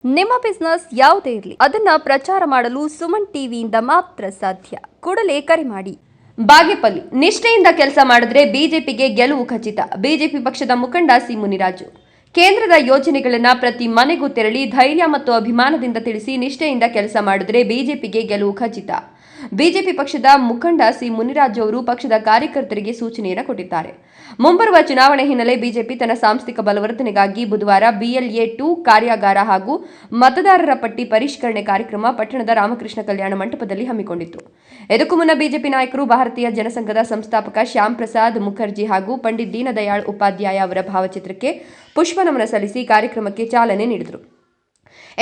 ನಿಮ್ಮ ಬಿಸ್ನೆಸ್ ಯಾವುದೇ ಇರಲಿ ಅದನ್ನ ಪ್ರಚಾರ ಮಾಡಲು ಸುಮನ್ ಟಿವಿಯಿಂದ ಮಾತ್ರ ಸಾಧ್ಯ. ಕೂಡಲೇ ಕರೆ ಮಾಡಿ. ಬಾಗೇಪಲ್ಲಿ ನಿಷ್ಠೆಯಿಂದ ಕೆಲಸ ಮಾಡಿದ್ರೆ ಬಿಜೆಪಿಗೆ ಗೆಲುವು ಖಚಿತ. ಬಿಜೆಪಿ ಪಕ್ಷದ ಮುಖಂಡ ಸಿ ಮುನಿರಾಜು ಕೇಂದ್ರದ ಯೋಜನೆಗಳನ್ನು ಪ್ರತಿ ಮನೆಗೂ ತೆರಳಿ ಧೈರ್ಯ ಮತ್ತು ಅಭಿಮಾನದಿಂದ ತಿಳಿಸಿ ನಿಷ್ಠೆಯಿಂದ ಕೆಲಸ ಮಾಡಿದ್ರೆ ಬಿಜೆಪಿಗೆ ಗೆಲುವು ಖಚಿತ. ಬಿಜೆಪಿ ಪಕ್ಷದ ಮುಖಂಡ ಸಿ ಮುನಿರಾಜು ಅವರು ಪಕ್ಷದ ಕಾರ್ಯಕರ್ತರಿಗೆ ಸೂಚನೆಯನ್ನು ಕೊಟ್ಟಿದ್ದಾರೆ. ಮುಂಬರುವ ಚುನಾವಣೆ ಹಿನ್ನೆಲೆ ಬಿಜೆಪಿ ತನ್ನ ಸಾಂಸ್ಥಿಕ ಬಲವರ್ಧನೆಗಾಗಿ ಬುಧವಾರ BLA-2 ಕಾರ್ಯಾಗಾರ ಹಾಗೂ ಮತದಾರರ ಪಟ್ಟಿ ಪರಿಷ್ಕರಣೆ ಕಾರ್ಯಕ್ರಮ ಪಟ್ಟಣದ ರಾಮಕೃಷ್ಣ ಕಲ್ಯಾಣ ಮಂಟಪದಲ್ಲಿ ಹಮ್ಮಿಕೊಂಡಿತ್ತು. ಇದಕ್ಕೂ ಮುನ್ನ ಬಿಜೆಪಿ ನಾಯಕರು ಭಾರತೀಯ ಜನಸಂಘದ ಸಂಸ್ಥಾಪಕ ಶ್ಯಾಮ್ ಪ್ರಸಾದ್ ಮುಖರ್ಜಿ ಹಾಗೂ ಪಂಡಿತ್ ದೀನದಯಾಳ್ ಉಪಾಧ್ಯಾಯ ಅವರ ಭಾವಚಿತ್ರಕ್ಕೆ ಪುಷ್ಪನಮನ ಸಲ್ಲಿಸಿ ಕಾರ್ಯಕ್ರಮಕ್ಕೆ ಚಾಲನೆ ನೀಡಿದರು.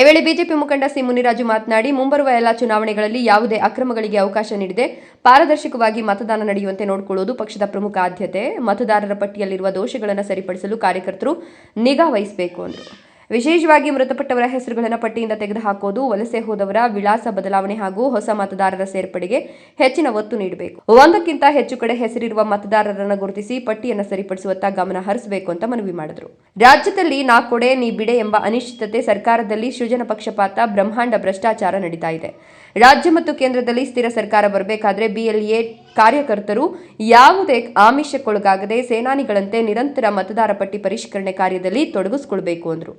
ಈ ವೇಳೆ ಬಿಜೆಪಿ ಮುಖಂಡ ಸಿ ಮುನಿರಾಜು ಮಾತನಾಡಿ, ಮುಂಬರುವ ಎಲ್ಲ ಚುನಾವಣೆಗಳಲ್ಲಿ ಯಾವುದೇ ಅಕ್ರಮಗಳಿಗೆ ಅವಕಾಶ ನೀಡದೆ ಪಾರದರ್ಶಕವಾಗಿ ಮತದಾನ ನಡೆಯುವಂತೆ ನೋಡಿಕೊಳ್ಳುವುದು ಪಕ್ಷದ ಪ್ರಮುಖ ಆದ್ಯತೆ. ಮತದಾರರ ಪಟ್ಟಿಯಲ್ಲಿರುವ ದೋಷಗಳನ್ನು ಸರಿಪಡಿಸಲು ಕಾರ್ಯಕರ್ತರು ನಿಗಾ ವಹಿಸಬೇಕು ಎಂದರು. ವಿಶೇಷವಾಗಿ ಮೃತಪಟ್ಟವರ ಹೆಸರುಗಳನ್ನು ಪಟ್ಟಿಯಿಂದ ತೆಗೆದುಹಾಕುವುದು, ವಲಸೆ ಹೋದವರ ವಿಳಾಸ ಬದಲಾವಣೆ ಹಾಗೂ ಹೊಸ ಮತದಾರರ ಸೇರ್ಪಡೆಗೆ ಹೆಚ್ಚಿನ ಒತ್ತು ನೀಡಬೇಕು. ಒಂದಕ್ಕಿಂತ ಹೆಚ್ಚು ಕಡೆ ಹೆಸರಿರುವ ಮತದಾರರನ್ನು ಗುರುತಿಸಿ ಪಟ್ಟಿಯನ್ನು ಸರಿಪಡಿಸುವತ್ತ ಗಮನ ಹರಿಸಬೇಕು ಅಂತ ಮನವಿ ಮಾಡಿದರು. ರಾಜ್ಯದಲ್ಲಿ ನಾ ಕೊಡೆ ನೀ ಬಿಡೆ ಎಂಬ ಅನಿಶ್ಚಿತತೆ, ಸರ್ಕಾರದಲ್ಲಿ ಸೃಜನ ಪಕ್ಷಪಾತ, ಬ್ರಹ್ಮಾಂಡ ಭ್ರಷ್ಟಾಚಾರ ನಡೀತಾ ಇದೆ. ರಾಜ್ಯ ಮತ್ತು ಕೇಂದ್ರದಲ್ಲಿ ಸ್ಥಿರ ಸರ್ಕಾರ ಬರಬೇಕಾದ್ರೆ BLA ಕಾರ್ಯಕರ್ತರು ಯಾವುದೇ ಆಮಿಷಕ್ಕೊಳಗಾಗದೆ ಸೇನಾನಿಗಳಂತೆ ನಿರಂತರ ಮತದಾರ ಪಟ್ಟಿ ಪರಿಷ್ಕರಣೆ ಕಾರ್ಯದಲ್ಲಿ ತೊಡಗಿಸಿಕೊಳ್ಳಬೇಕು ಎಂದರು.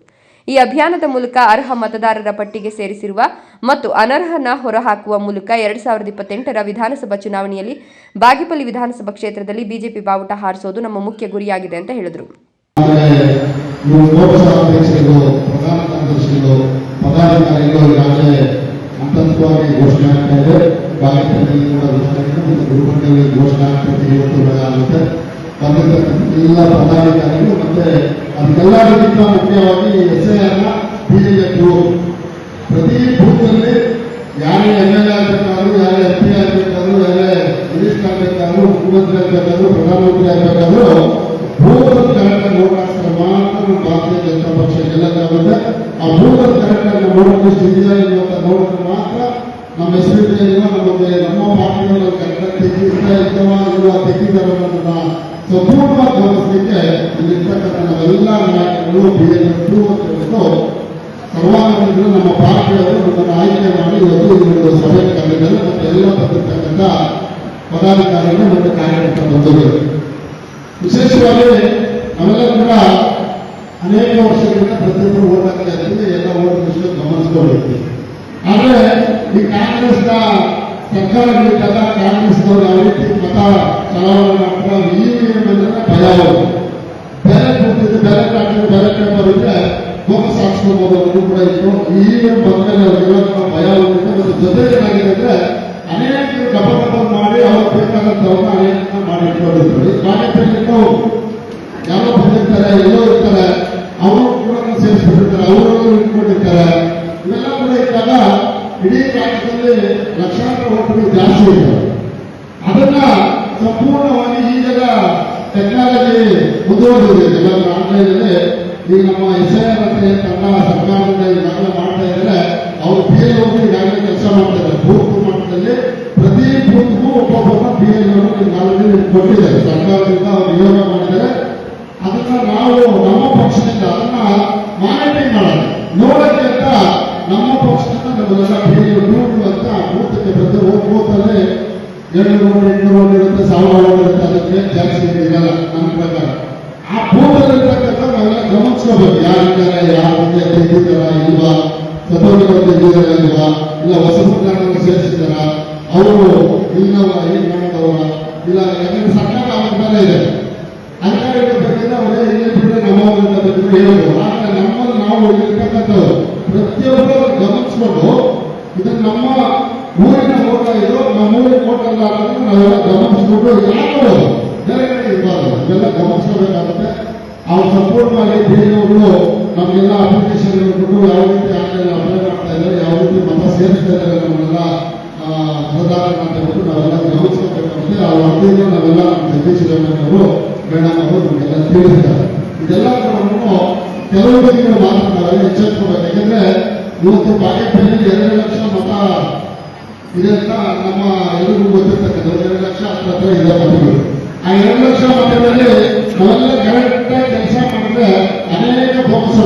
ಈ ಅಭಿಯಾನದ ಮೂಲಕ ಅರ್ಹ ಮತದಾರರ ಪಟ್ಟಿಗೆ ಸೇರಿಸಿರುವ ಮತ್ತು ಅನರ್ಹನ ಹೊರಹಾಕುವ ಮೂಲಕ 2028ರ ವಿಧಾನಸಭಾ ಚುನಾವಣೆಯಲ್ಲಿ ಬಾಗೇಪಲ್ಲಿ ವಿಧಾನಸಭಾ ಕ್ಷೇತ್ರದಲ್ಲಿ ಬಿಜೆಪಿ ಬಾವುಟ ಹಾರಿಸೋದು ನಮ್ಮ ಮುಖ್ಯ ಗುರಿಯಾಗಿದೆ ಅಂತ ಹೇಳಿದರು. ಹಂತವಾಗಿ ಘೋಷಣೆ ಆಗ್ತಾ ಇದೆ. ಬಾಗೇಪಲ್ಲಿ ಕೂಡ ಘೋಷಣೆ ಆಗಿದೆ ಮತ್ತು ಗುರುಪಟ್ಟಣದಲ್ಲಿ ಘೋಷಣೆ ಆಗ್ತದೆ. ಇವತ್ತು ಬಂದಿರತಕ್ಕಂಥ ಎಲ್ಲ ಪದಾಧಿಕಾರಿಗಳು ಮತ್ತೆ ಅದಕ್ಕೆಲ್ಲರಿಗಿಂತ ಮುಖ್ಯವಾಗಿ SIR BLA-2 ಪ್ರತಿ ಬೂತ್ನಲ್ಲಿ ಯಾರೇ MLA ಆಗಬೇಕಾದ್ರೂ, ಯಾರೇ MP ಆಗಬೇಕಾದ್ರೂ, ಯಾರೇ ಮಿನಿಸ್ಟರ್ ಆಗಬೇಕಾದ್ರೂ, ಮುಖ್ಯಮಂತ್ರಿ ಆಗಬೇಕಾದ್ರೂ, ಪ್ರಧಾನಮಂತ್ರಿ ಆಗಬೇಕಾದ್ರೂ ಬೂತ್ ಕರೆಕ್ಟಾಗಿ ನೋಡಾಡ್ತಾರೆ ಮಾತ್ರ ಭಾರತೀಯ ಜನತಾ ಪಕ್ಷ ಗೆಲ್ಲಕ್ಕಾಗುತ್ತೆ. ಆ ಬೂತ್ ಕರೆಕ್ಟಾಗಿ ನೋಡೋದು ಸ್ಥಿತಿಯ ನೋಡಿದ್ರೆ ಮಾತ್ರ ನಮ್ಮ ಹೆಸರಿನ ನಮ್ಮ ಪಾರ್ಟಿಗಳನ್ನು ಕರೆಕ್ಟಾಗಿ ತೆಗೆದಿದ್ದಾರನ್ನ ಸಂಪೂರ್ಣವಾಗಿ ಗಮನಿಸಲಿಕ್ಕೆ ಇಲ್ಲಿರ್ತಕ್ಕಂಥ ನಾವೆಲ್ಲ ನಾಯಕರು BLA-2 ಸರ್ವಾಂಗದಿಂದ ನಮ್ಮ ಪಾರ್ಟಿಯವರು ನಮ್ಮನ್ನು ಆಯ್ಕೆ ಮಾಡಿ ಇವತ್ತು ಒಂದು ಸಭೆ ಕರೆದಿದ್ದಾರೆ. ಮತ್ತು ಎಲ್ಲ ಬಂದಿರ್ತಕ್ಕಂಥ ಪದಾಧಿಕಾರಿಗಳು ಮತ್ತು ಕಾರ್ಯಕರ್ತ ಬಂಧುಗಳು, ವಿಶೇಷವಾಗಿ ನಾವೆಲ್ಲ ಕೂಡ ಅನೇಕ ವರ್ಷಗಳಿಂದ ಪ್ರತಿಯೊಬ್ಬರು ಓಟ್ ಹಾಕ್ತಾ ಇದ್ದೀವಿ. ಎಲ್ಲ ಓಟ್ ವಿಷಯ ಗಮನಿಸ್ಕೊಳ್ಬೇಕು. ಆದರೆ ಈ ಕಾಂಗ್ರೆಸ್ನ ಸರ್ಕಾರಗಳಿದ್ದಾಗ ಕಾಂಗ್ರೆಸ್ನವರು ಯಾವ ರೀತಿ ಮತ ಚಲಾವಣೆ ಮಾಡ್ತಾರೆ, EVM ಅಂದ್ರೆ ಭಯ. ಬೇರೆ ಕೂತಿದ್ದು ಬೇರೆ ಕಾಟಿದ್ದು ಬೇರೆ ಬರುತ್ತೆ, ಬೋನಸ್ ಹಾಕ್ಸ್ಕೊಬೋದು ಅನ್ನೋದು ಕೂಡ ಇತ್ತು. EVM ಬಂದ್ಮೇಲೆ ಅವರಿಗೆಲ್ಲ ಭಯ ಹೋಗುತ್ತೆ. ಮತ್ತು ಜೊತೆ ಏನಾಗಿದೆ ಅಂದ್ರೆ ಅನೇಕ ಗಬ ಮಾಡಿ ಅವ್ರು ಬೇಕಾದಂಥವ್ರನ್ನ ಅನೇಕ ಮಾಡಿಟ್ಕೊಂಡಿರ್ತಾರೆ. ಬಾಗೇಪಲ್ಲಿಗೂ ಯಾರೋ ಬಂದಿರ್ತಾರೆ, ಎಲ್ಲೋ ಇರ್ತಾರೆ, ಅವರು ಕೂಡ ಸೇರಿಸ್ಬಿಟ್ಟಿರ್ತಾರೆ, ಅವರು ಇಟ್ಕೊಂಡಿರ್ತಾರೆ. ಇವೆಲ್ಲ ಕೂಡ ಇದ್ದಾಗ ಇಡೀ ರಾಜ್ಯದಲ್ಲಿ ಲಕ್ಷಾಂತರ ಓಟುಗಳು ಜಾಸ್ತಿ ಇದೆ. ಅದನ್ನ ಸಂಪೂರ್ಣವಾಗಿ ಈಗೆಲ್ಲ ಟೆಕ್ನಾಲಜಿ ಮುಂದುವರೆದಿದೆ. ಎಲ್ಲರೂ ಆನ್ಲೈನಲ್ಲಿ ಈಗ ನಮ್ಮ SIR ಅಂತ ತನ್ನ ಸರ್ಕಾರದಿಂದ ಈಗಾಗಲೇ ಮಾಡ್ತಾ ಇದ್ದಾರೆ. ಅವರು BLO ಈಗಾಗಲೇ ಕೆಲಸ ಮಾಡ್ತಾ ಇದ್ದಾರೆ. ಬೂತ್ ಮಟ್ಟದಲ್ಲಿ ಪ್ರತಿ ಬೂತ್ಗೂ ಒಬ್ಬೊಬ್ಬರನ್ನ BLO ಈಗಾಗಲೇ ಕೊಟ್ಟಿದ್ದಾರೆ. ಸರ್ಕಾರದಿಂದ ಅವರು ನಿಯೋಗ ಮಾಡಿದ್ದಾರೆ. ಅದನ್ನ ನಾವು ನಮ್ಮ ಪಕ್ಷದಿಂದ ಅದನ್ನ ಮಾನಿಟರಿಂಗ್ ಮಾಡೋಣ ನೋಡಕ್ಕೆ ಅಂತ ನಮ್ಮ ಪಕ್ಷದಿಂದ ನಮ್ಮದೆಲ್ಲ BLA-2 ಅಂತ ಬೂತ್ಗೆ ಪ್ರತಿ ಬೂತಲ್ಲಿ 700 800 ಇರುತ್ತೆ, 1000 ಇರುತ್ತೆ. ಅದಕ್ಕೆ ಜಾಸ್ತಿ ಇರಲ್ಲ ನನ್ನ ಪ್ರಕಾರ. ಆ ಬೂತಲ್ಲಿರ್ತಕ್ಕಂಥ ನಾವೆಲ್ಲ ಗಮನಿಸ್ಕೋಬೇಕು. ಯಾರಿದ್ದಾರೆ, ಯಾರ ಮುಂದೆ ತೆಗೆದಿದ್ದಾರ ಇಲ್ವಾ, ಸದೋರಿಗಳು ತೆಗೆದಿದ್ದಾರ ಇಲ್ವಾ, ಇಲ್ಲ ಹೊಸ ಮುಖಂಡರನ್ನು ಸೇರಿಸಿದಾರ, ಅವರು ಇಲ್ಲವ ಏನ್ ಮಾಡೋದವರ ಇಲ್ಲ. ಯಾಕಂದ್ರೆ ಸರ್ಕಾರ ಅವರ ಮೇಲೆ ಇದೆ, ಅಧಿಕಾರಿಗಳ ಬಗ್ಗೆ ಅವರೇ ಇಲ್ಲಿ ಬಿಟ್ಟರೆ ನಮ್ಮವರಿಂದ ಬಗ್ಗೆ ಹೇಳಬಹುದು. ಆದರೆ ನಮ್ಮಲ್ಲಿ ನಾವು ಇರ್ತಕ್ಕಂಥವ್ರು ಪ್ರತಿಯೊಬ್ಬರು ಗಮನಿಸ್ಕೊಂಡು ಇದನ್ನು ನಮ್ಮ ಊರಿನ ಓಟ ಇದು, ನಮ್ಮ ಊರಿನ ಓಟ ಅಲ್ಲ ಅನ್ನೋದನ್ನು ನಾವೆಲ್ಲ ಗಮನಿಸ್ಕೊಂಡು ಯಾರು ಬೇರೆ ಕಡೆ ಇರಬಾರ್ದು, ಇದೆಲ್ಲ ಗಮನಿಸಬೇಕಾಗುತ್ತೆ. ಅವ್ರು ಸಂಪೂರ್ಣವಾಗಿ BLO ನಮಗೆಲ್ಲ ಅಪ್ಲಿಕೇಶನ್ ಕೊಟ್ಟು ಯಾವ ರೀತಿ ಆನ್ಲೈನ್ ಅಪ್ಲೈ ಮಾಡ್ತಾ ಇದ್ದಾರೆ, ಯಾವ ರೀತಿ ಮತ ಸೇರಿಸ್ತಾ ಇದ್ದಾರೆ ನಮ್ಮೆಲ್ಲ ಮತದಾರರನ್ನ ಅಂತ ಹೇಳ್ಬಿಟ್ಟು ನಾವೆಲ್ಲ ಗಮನಿಸಬೇಕಾಗುತ್ತೆ. ಆ ವರದಿಯನ್ನು ನಾವೆಲ್ಲ ನಮ್ಮ ಜಗದೀಶ್ ರೇವಣ್ಣವರು ಮೇಡಮ್ ಅವರು ನಮಗೆಲ್ಲ ತಿಳಿಸಿದ್ದಾರೆ. ಇದೆಲ್ಲ ಕೂಡ ಕೆಲವು ದಿನಗಳು ಮಾತ್ರ ನಾವೆಲ್ಲ ಎಚ್ಚರಿಸಬೇಕು. ಯಾಕಂದ್ರೆ ಇವತ್ತು ಬಾಗೇಪಲ್ಲಿ 2 ಲಕ್ಷ ಮತ ಇದೆ ಅಂತ ನಮ್ಮ ಎಲ್ಲರಿಗೂ ಗೊತ್ತಿರ್ತಕ್ಕಂಥ 2 ಲಕ್ಷ ಹತ್ರ ಇದೆ ಮತಗಳು. ಆ 2 ಲಕ್ಷ ಮತಗಳಲ್ಲಿ ನಾವೆಲ್ಲ ಕರೆಕ್ಟಾಗಿ ಕೆಲಸ ಮಾಡಿದ್ರೆ ಅನೇಕ ಬೋನಸ್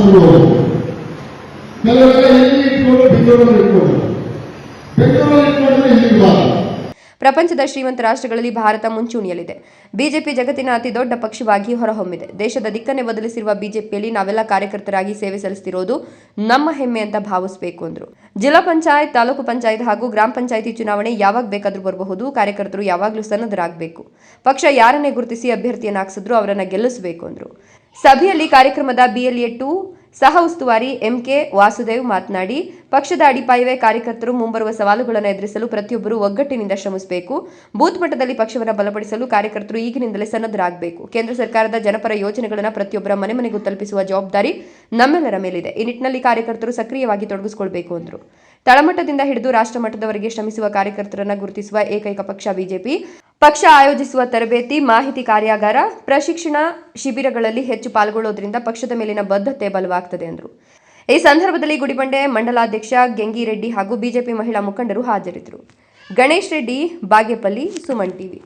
ಕೆಲವೆಲ್ಲ ಇಲ್ಲಿ ಇಟ್ಕೊಂಡು ಬೆಂಗಳೂರಲ್ಲಿ ಇಟ್ಕೊಂಡು ಬೆಂಗಳೂರಲ್ಲಿ ಇಟ್ಕೊಂಡ್ರೆ ಇಲ್ಲಿಗೆ ಬಾರದು. ಪ್ರಪಂಚದ ಶ್ರೀಮಂತ ರಾಷ್ಟ್ರಗಳಲ್ಲಿ ಭಾರತ ಮುಂಚೂಣಿಯಲ್ಲಿದೆ. ಬಿಜೆಪಿ ಜಗತ್ತಿನ ಅತಿ ದೊಡ್ಡ ಪಕ್ಷವಾಗಿ ಹೊರಹೊಮ್ಮಿದೆ. ದೇಶದ ದಿಕ್ಕನ್ನೇ ಬದಲಿಸಿರುವ ಬಿಜೆಪಿಯಲ್ಲಿ ನಾವೆಲ್ಲ ಕಾರ್ಯಕರ್ತರಾಗಿ ಸೇವೆ ಸಲ್ಲಿಸುತ್ತಿರುವುದು ನಮ್ಮ ಹೆಮ್ಮೆ ಅಂತ ಭಾವಿಸಬೇಕು ಅಂದ್ರು. ಜಿಲ್ಲಾ ಪಂಚಾಯತ್, ತಾಲೂಕು ಪಂಚಾಯತ್ ಹಾಗೂ ಗ್ರಾಮ ಪಂಚಾಯಿತಿ ಚುನಾವಣೆ ಯಾವಾಗ ಬೇಕಾದ್ರೂ ಬರಬಹುದು. ಕಾರ್ಯಕರ್ತರು ಯಾವಾಗಲೂ ಸನ್ನದ್ಧರಾಗಬೇಕು. ಪಕ್ಷ ಯಾರನ್ನೇ ಗುರುತಿಸಿ ಅಭ್ಯರ್ಥಿಯನ್ನಾಗಿಸಿದ್ರು ಅವರನ್ನ ಗೆಲ್ಲಿಸಬೇಕು ಅಂದ್ರು. ಸಭೆಯಲ್ಲಿ ಕಾರ್ಯಕ್ರಮದ BLA 2 ಸಹ ಉಸ್ತುವಾರಿ MK ವಾಸುದೇವ್ ಮಾತನಾಡಿ, ಪಕ್ಷದ ಅಡಿಪಾಯವೇ ಕಾರ್ಯಕರ್ತರು. ಮುಂಬರುವ ಸವಾಲುಗಳನ್ನು ಎದುರಿಸಲು ಪ್ರತಿಯೊಬ್ಬರು ಒಗ್ಗಟ್ಟಿನಿಂದ ಶ್ರಮಿಸಬೇಕು. ಬೂತ್ ಮಟ್ಟದಲ್ಲಿ ಪಕ್ಷವನ್ನು ಬಲಪಡಿಸಲು ಕಾರ್ಯಕರ್ತರು ಈಗಿನಿಂದಲೇ ಸನ್ನದ್ಧರಾಗಬೇಕು. ಕೇಂದ್ರ ಸರ್ಕಾರದ ಜನಪರ ಯೋಜನೆಗಳನ್ನು ಪ್ರತಿಯೊಬ್ಬರ ಮನೆ ಮನೆಗೂ ತಲುಪಿಸುವ ಜವಾಬ್ದಾರಿ ನಮ್ಮೆಲ್ಲರ ಮೇಲಿದೆ. ಈ ನಿಟ್ಟಿನಲ್ಲಿ ಕಾರ್ಯಕರ್ತರು ಸಕ್ರಿಯವಾಗಿ ತೊಡಗಿಸಿಕೊಳ್ಬೇಕು ಅಂದರು. ತಳಮಟ್ಟದಿಂದ ಹಿಡಿದು ರಾಷ್ಟ್ರ ಮಟ್ಟದವರೆಗೆ ಶ್ರಮಿಸುವ ಕಾರ್ಯಕರ್ತರನ್ನು ಗುರುತಿಸುವ ಏಕೈಕ ಪಕ್ಷ ಬಿಜೆಪಿ. ಪಕ್ಷ ಆಯೋಜಿಸುವ ತರಬೇತಿ, ಮಾಹಿತಿ ಕಾರ್ಯಾಗಾರ, ಪ್ರಶಿಕ್ಷಣ ಶಿಬಿರಗಳಲ್ಲಿ ಹೆಚ್ಚು ಪಾಲ್ಗೊಳ್ಳೋದ್ರಿಂದ ಪಕ್ಷದ ಮೇಲಿನ ಬದ್ಧತೆ ಬಲವಾಗ್ತದೆ ಎಂದರು. ಈ ಸಂದರ್ಭದಲ್ಲಿ ಗುಡಿಬಂಡೆ ಮಂಡಲಾಧ್ಯಕ್ಷ ಗೆಂಗಿರೆಡ್ಡಿ ಹಾಗೂ ಬಿಜೆಪಿ ಮಹಿಳಾ ಮುಖಂಡರು ಹಾಜರಿದ್ದರು. ಗಣೇಶ್ ರೆಡ್ಡಿ, ಬಾಗೇಪಲ್ಲಿ, ಸುಮನ್ ಟಿವಿ.